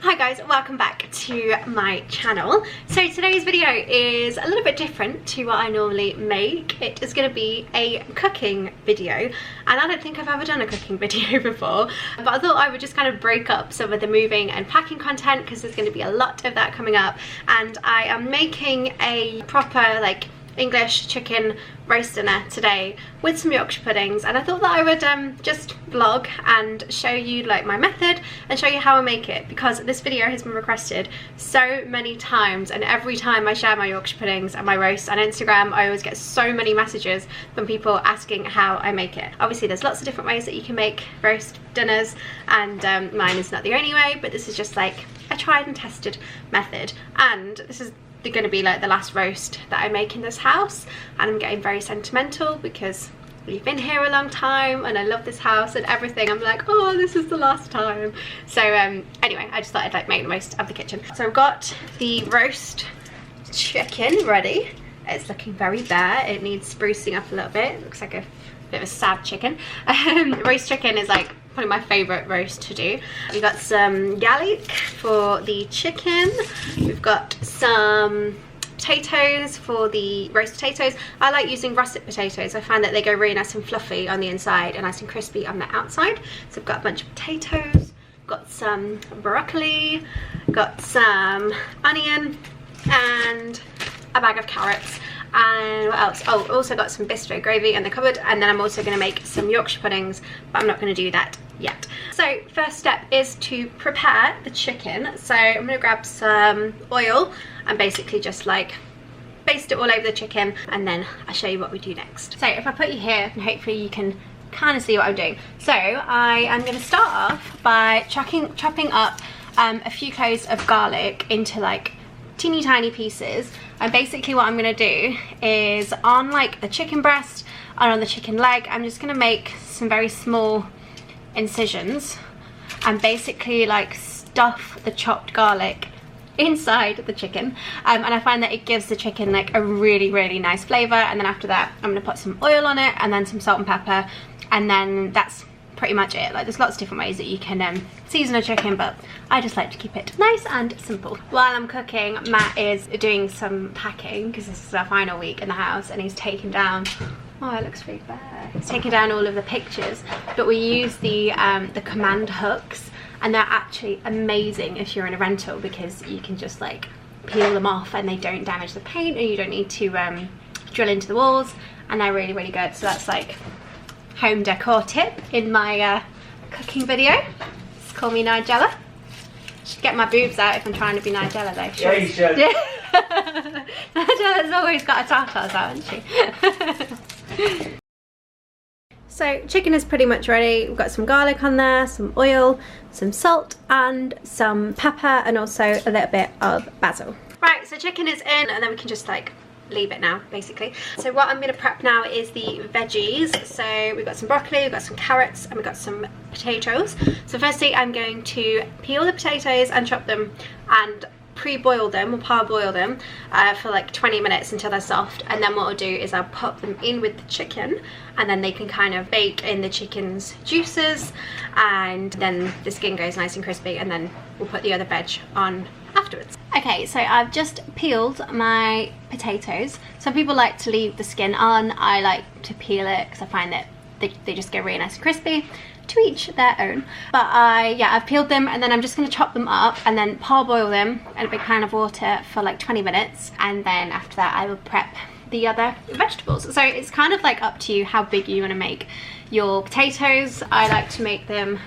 Hi guys, welcome back to my channel. So today's video is a little bit different to what I normally make. It is going to be a cooking video, and I don't think I've ever done a cooking video before, but I thought I would just kind of break up some of the moving and packing content because there's going to be a lot of that coming up, and I am making a proper like English chicken roast dinner today with some Yorkshire puddings, and I thought that I would just vlog and show you like my method and show you how I make it, because this video has been requested so many times, and every time I share my Yorkshire puddings and my roast on Instagram I always get so many messages from people asking how I make it. Obviously there's lots of different ways that you can make roast dinners, and mine is not the only way, but this is just like a tried and tested method, and this is going to be like the last roast that I make in this house, and I'm getting very sentimental because we've been here a long time and I love this house and everything. I'm like, oh, this is the last time. So anyway, I just thought I'd like make the most of the kitchen. So I've got the roast chicken ready. It's looking very bare. It needs sprucing up a little bit. It looks like a bit of a sad chicken. Roast chicken is like probably my favourite roast to do. We've got some garlic for the chicken. We've got some potatoes for the roast potatoes. I like using russet potatoes. I find that they go really nice and fluffy on the inside and nice and crispy on the outside. So I've got a bunch of potatoes, got some broccoli, got some onion, and a bag of carrots. And what else? Oh, also got some bistro gravy in the cupboard, and then I'm also going to make some Yorkshire puddings, but I'm not going to do that yet. So first step is to prepare the chicken. So I'm going to grab some oil and basically just like baste it all over the chicken, and then I'll show you what we do next. So if I put you here, and hopefully you can kind of see what I'm doing. So I am going to start off by chopping up a few cloves of garlic into like teeny tiny pieces, and basically what I'm gonna do is on like the chicken breast and on the chicken leg, I'm just gonna make some very small incisions and basically like stuff the chopped garlic inside the chicken, and I find that it gives the chicken like a really nice flavor. And then after that I'm gonna put some oil on it and then some salt and pepper, and then that's pretty much it. Like there's lots of different ways that you can season a chicken, but I just like to keep it nice and simple. While I'm cooking, Matt is doing some packing because this is our final week in the house, and he's taken down, oh it looks really bad, he's taken down all of the pictures, but we use the command hooks, and they're actually amazing if you're in a rental because you can just like peel them off and they don't damage the paint, and you don't need to drill into the walls, and they're really good. So that's like home decor tip in my cooking video. Just call me Nigella. Should get my boobs out if I'm trying to be Nigella though. Yeah, you should. Nigella's always got her tatas out, hasn't she? So chicken is pretty much ready. We've got some garlic on there, some oil, some salt and some pepper, and also a little bit of basil. Right, so chicken is in, and then we can just like leave it now basically. So what I'm going to prep now is the veggies. So we've got some broccoli, we've got some carrots, and we've got some potatoes. So firstly I'm going to peel the potatoes and chop them and pre-boil them or parboil them for like 20 minutes until they're soft, and then what I'll do is I'll pop them in with the chicken, and then they can kind of bake in the chicken's juices, and then the skin goes nice and crispy, and then we'll put the other veg on afterwards. Okay, so I've just peeled my potatoes. Some people like to leave the skin on. I like to peel it because I find that they just get really nice and crispy. To each their own. But I've peeled them, and then I'm just going to chop them up and then parboil them in a big pan of water for like 20 minutes, and then after that I will prep the other vegetables. So it's kind of like up to you how big you want to make your potatoes. I like to make them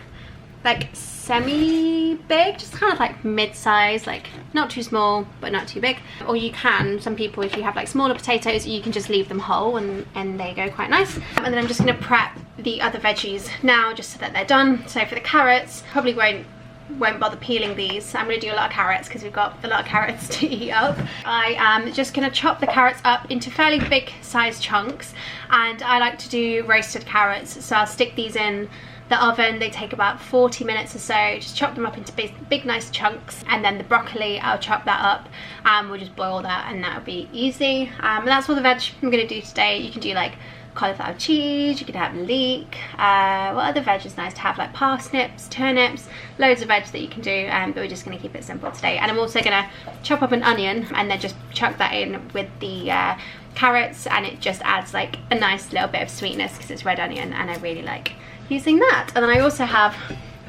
like semi-big, just kind of like mid-size, like not too small but not too big. Or you can, some people, if you have like smaller potatoes, you can just leave them whole and they go quite nice. And then I'm just going to prep the other veggies now just so that they're done. So for the carrots, probably won't bother peeling these. I'm going to do a lot of carrots because we've got a lot of carrots to eat up. I am just going to chop the carrots up into fairly big sized chunks, and I like to do roasted carrots, so I'll stick these in the oven. They take about 40 minutes or so. Just chop them up into big nice chunks, and then the broccoli I'll chop that up and we'll just boil that, and that'll be easy. And that's all the veg I'm going to do today. You can do like cauliflower cheese, you could have leek. What other veg is nice to have? Like parsnips, turnips, loads of veg that you can do, but we're just going to keep it simple today. And I'm also going to chop up an onion and then just chuck that in with the carrots, and it just adds like a nice little bit of sweetness because it's red onion and I really like using that. And then I also have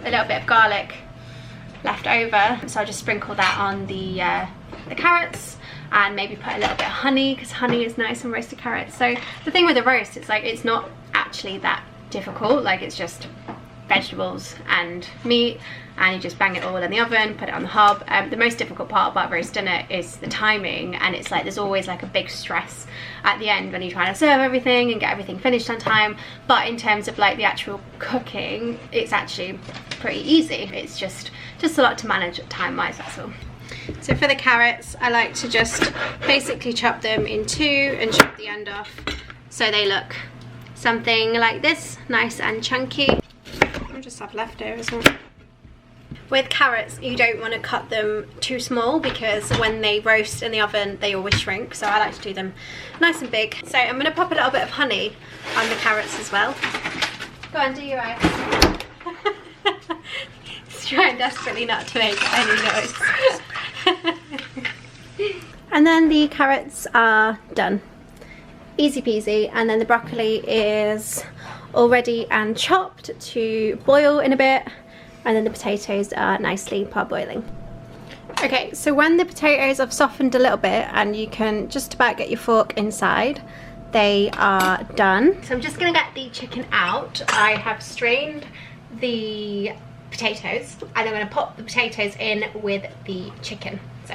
a little bit of garlic left over, so I'll just sprinkle that on the carrots, and maybe put a little bit of honey because honey is nice on roasted carrots. So the thing with the roast, it's like it's not actually that difficult, like it's just vegetables and meat, and you just bang it all in the oven, put it on the hob. The most difficult part about roasting it is the timing, and it's like there's always like a big stress at the end when you're trying to serve everything and get everything finished on time. But in terms of like the actual cooking, it's actually pretty easy. It's just a lot to manage time wise, that's all. So for the carrots, I like to just basically chop them in two and chop the end off so they look something like this, nice and chunky. I just have leftovers. With carrots, you don't want to cut them too small because when they roast in the oven, they always shrink. So I like to do them nice and big. So I'm going to pop a little bit of honey on the carrots as well. Go on, do your eyes. Just trying desperately not to make any noise. And then the carrots are done. Easy peasy. And then the broccoli is all ready and chopped to boil in a bit. And then the potatoes are nicely parboiling. Okay, so when the potatoes have softened a little bit and you can just about get your fork inside, they are done. So I'm just gonna get the chicken out. I have strained the potatoes and I'm gonna pop the potatoes in with the chicken. So,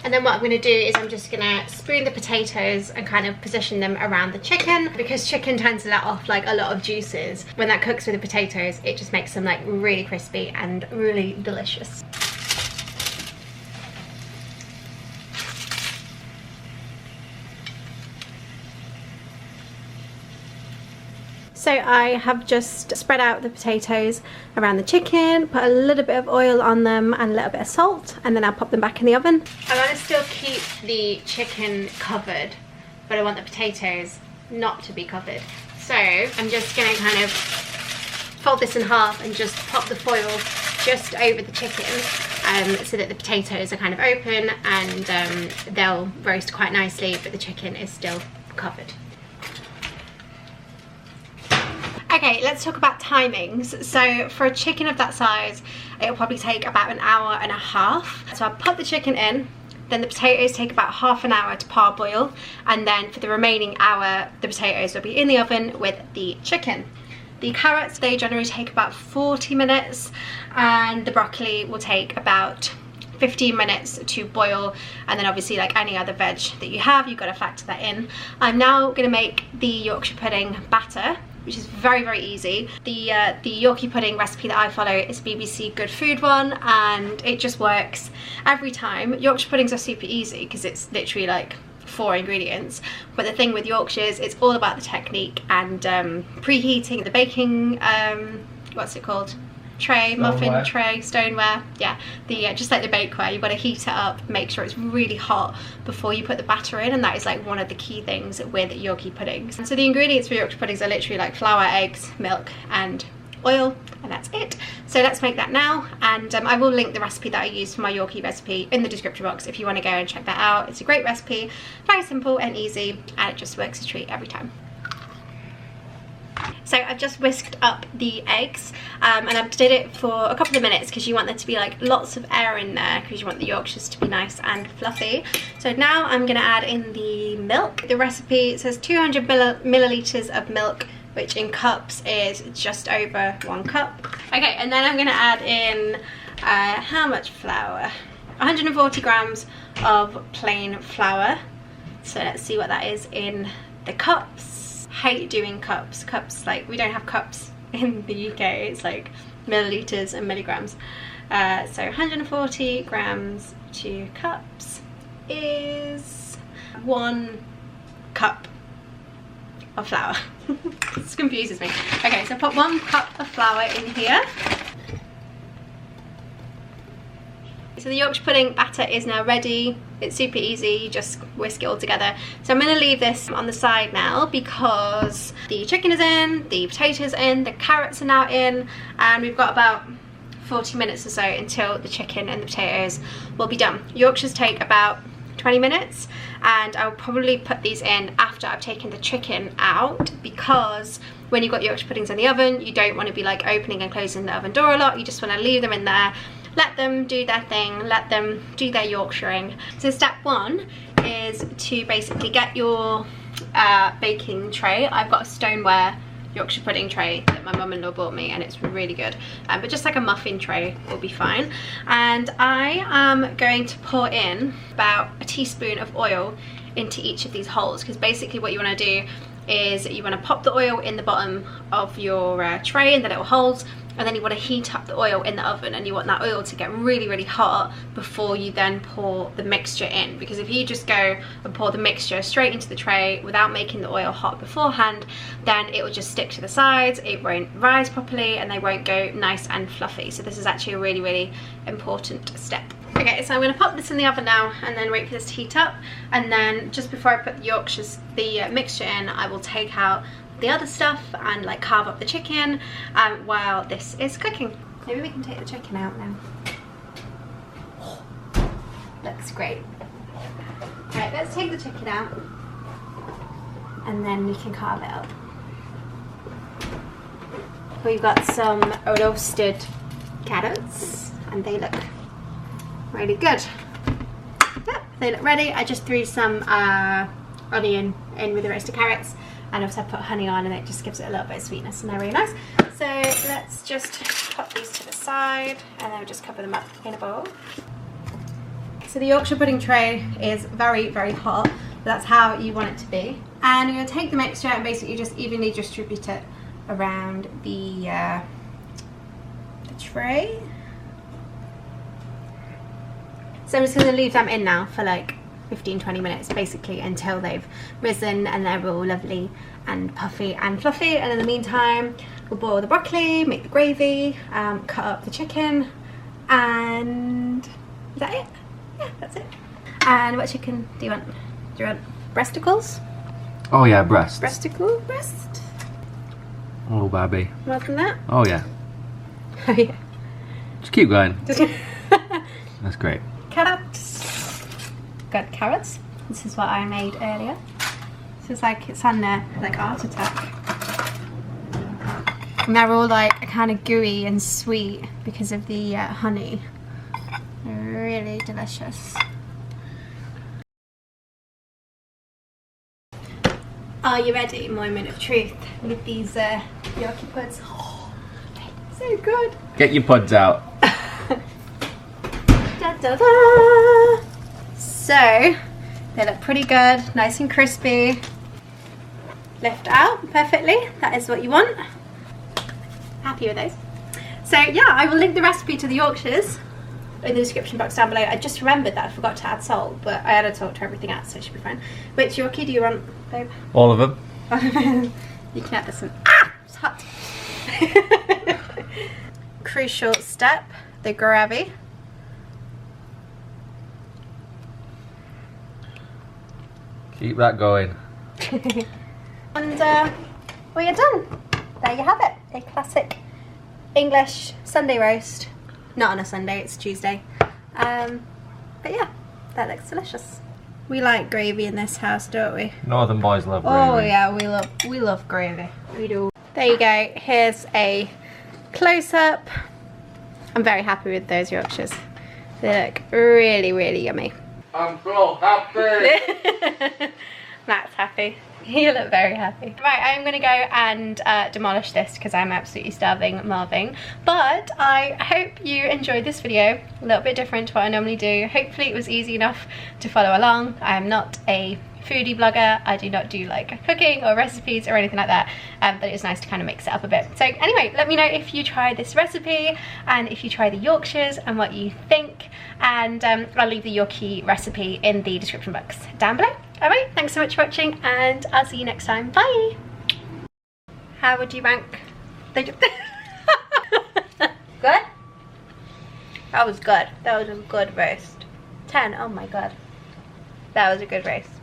and then what I'm going to do is I'm just going to spoon the potatoes and kind of position them around the chicken, because chicken tends to let off like a lot of juices. When that cooks with the potatoes, it just makes them like really crispy and really delicious. So I have just spread out the potatoes around the chicken, put a little bit of oil on them and a little bit of salt, and then I'll pop them back in the oven. I want to still keep the chicken covered, but I want the potatoes not to be covered. So I'm just going to kind of fold this in half and just pop the foil just over the chicken so that the potatoes are kind of open and they'll roast quite nicely, but the chicken is still covered. Okay, let's talk about timings. So for a chicken of that size, it'll probably take about an hour and a half. So I'll put the chicken in, then the potatoes take about half an hour to parboil, and then for the remaining hour, the potatoes will be in the oven with the chicken. The carrots, they generally take about 40 minutes, and the broccoli will take about 15 minutes to boil, and then obviously like any other veg that you have, you've got to factor that in. I'm now going to make the Yorkshire pudding batter, which is very, very easy. The Yorkshire pudding recipe that I follow is BBC Good Food one, and it just works every time. Yorkshire puddings are super easy because it's literally like 4 ingredients, but the thing with Yorkshires, it's all about the technique and preheating the baking, what's it called? Tray, muffin tray, stoneware, yeah, the just like the bakeware, you've got to heat it up, make sure it's really hot before you put the batter in, and that is like one of the key things with Yorkshire puddings. And so the ingredients for Yorkshire puddings are literally like flour, eggs, milk and oil, and that's it. So let's make that now, and I will link the recipe that I used for my Yorkshire recipe in the description box if you want to go and check that out. It's a great recipe, very simple and easy, and it just works a treat every time. So I've just whisked up the eggs, and I did it for a couple of minutes because you want there to be like lots of air in there, because you want the Yorkshires to be nice and fluffy. So now I'm going to add in the milk. The recipe says 200 millilitres of milk, which in cups is just over 1 cup. Okay, and then I'm going to add in how much flour? 140 grams of plain flour. So let's see what that is in the cups. Hate doing cups, like we don't have cups in the UK, it's like millilitres and milligrams. So 140 grams to cups is 1 cup of flour. This confuses me. Okay, so put 1 cup of flour in here. So the Yorkshire pudding batter is now ready. It's super easy, you just whisk it all together. So I'm going to leave this on the side now because the chicken is in, the potatoes are in, the carrots are now in, and we've got about 40 minutes or so until the chicken and the potatoes will be done. Yorkshires take about 20 minutes, and I'll probably put these in after I've taken the chicken out, because when you've got Yorkshire puddings in the oven, you don't want to be like opening and closing the oven door a lot. You just want to leave them in there, let them do their thing, let them do their Yorkshiring. So step one is to basically get your baking tray. I've got a stoneware Yorkshire pudding tray that my mum-in-law bought me, and it's really good, but just like a muffin tray will be fine. And I am going to pour in about a teaspoon of oil into each of these holes, because basically what you want to do is you want to pop the oil in the bottom of your tray in the little holes, and then you want to heat up the oil in the oven, and you want that oil to get really hot before you then pour the mixture in, because if you just go and pour the mixture straight into the tray without making the oil hot beforehand, then it will just stick to the sides, it won't rise properly, and they won't go nice and fluffy. So this is actually a really important step. Okay, so I'm going to pop this in the oven now and then wait for this to heat up, and then just before I put the mixture in, I will take out the other stuff and like carve up the chicken while this is cooking. Maybe we can take the chicken out now. Looks great. Right, let's take the chicken out and then we can carve it up. We've got some roasted carrots and they look really good. Yep, they look ready. I just threw some onion in with the roasted carrots, and also I put honey on, and it just gives it a little bit of sweetness, and they're really nice. So let's just pop these to the side, and then we'll just cover them up in a bowl. So the Yorkshire pudding tray is very hot, but that's how you want it to be. And you're going to take the mixture and basically just evenly distribute it around the tray. So I'm just going to leave them in now for like 15-20 minutes basically, until they've risen and they're all lovely and puffy and fluffy. And in the meantime, we'll boil the broccoli, make the gravy, cut up the chicken, and is that it? Yeah, that's it. And what chicken do you want? Do you want breasticles? Oh yeah, breast. Breast. Oh baby. More than that? Oh yeah. Oh yeah. Just keep going. That's great. Carrots. Got carrots. This is what I made earlier. So it's like it's on there like Art Attack. And they're all like kind of gooey and sweet because of the honey. They're really delicious. Are you ready? Moment of truth with these Yorkshire puds. Oh, so good. Get your puds out. Da, da, da. So they look pretty good, nice and crispy. Lift out perfectly. That is what you want. Happy with those. So yeah, I will link the recipe to the Yorkshires in the description box down below. I just remembered that I forgot to add salt, but I added salt to everything else, so it should be fine. Which Yorkie do you want, babe? All of them. You can add this one. Ah! It's hot. Crucial step, the gravy. Keep that going. And we are done. There you have it. A classic English Sunday roast. Not on a Sunday, it's Tuesday. But yeah, that looks delicious. We like gravy in this house, don't we? Northern boys love gravy. Oh yeah, we love gravy. We do. There you go. Here's a close-up. I'm very happy with those Yorkshires. They look really yummy. I'm so happy. Matt's happy. You look very happy. Right, I'm gonna go and demolish this because I'm absolutely starving Marvin. But I hope you enjoyed this video. A little bit different to what I normally do. Hopefully it was easy enough to follow along. I'm not a foodie blogger. I do not do like cooking or recipes or anything like that, but it's nice to kind of mix it up a bit. So anyway, let me know if you try this recipe and if you try the Yorkshires and what you think, and I'll leave the Yorkie recipe in the description box down below. Alright, thanks so much for watching, and I'll see you next time. Bye! How would you rank? Good? That was good. That was a good roast. 10, oh my god. That was a good roast.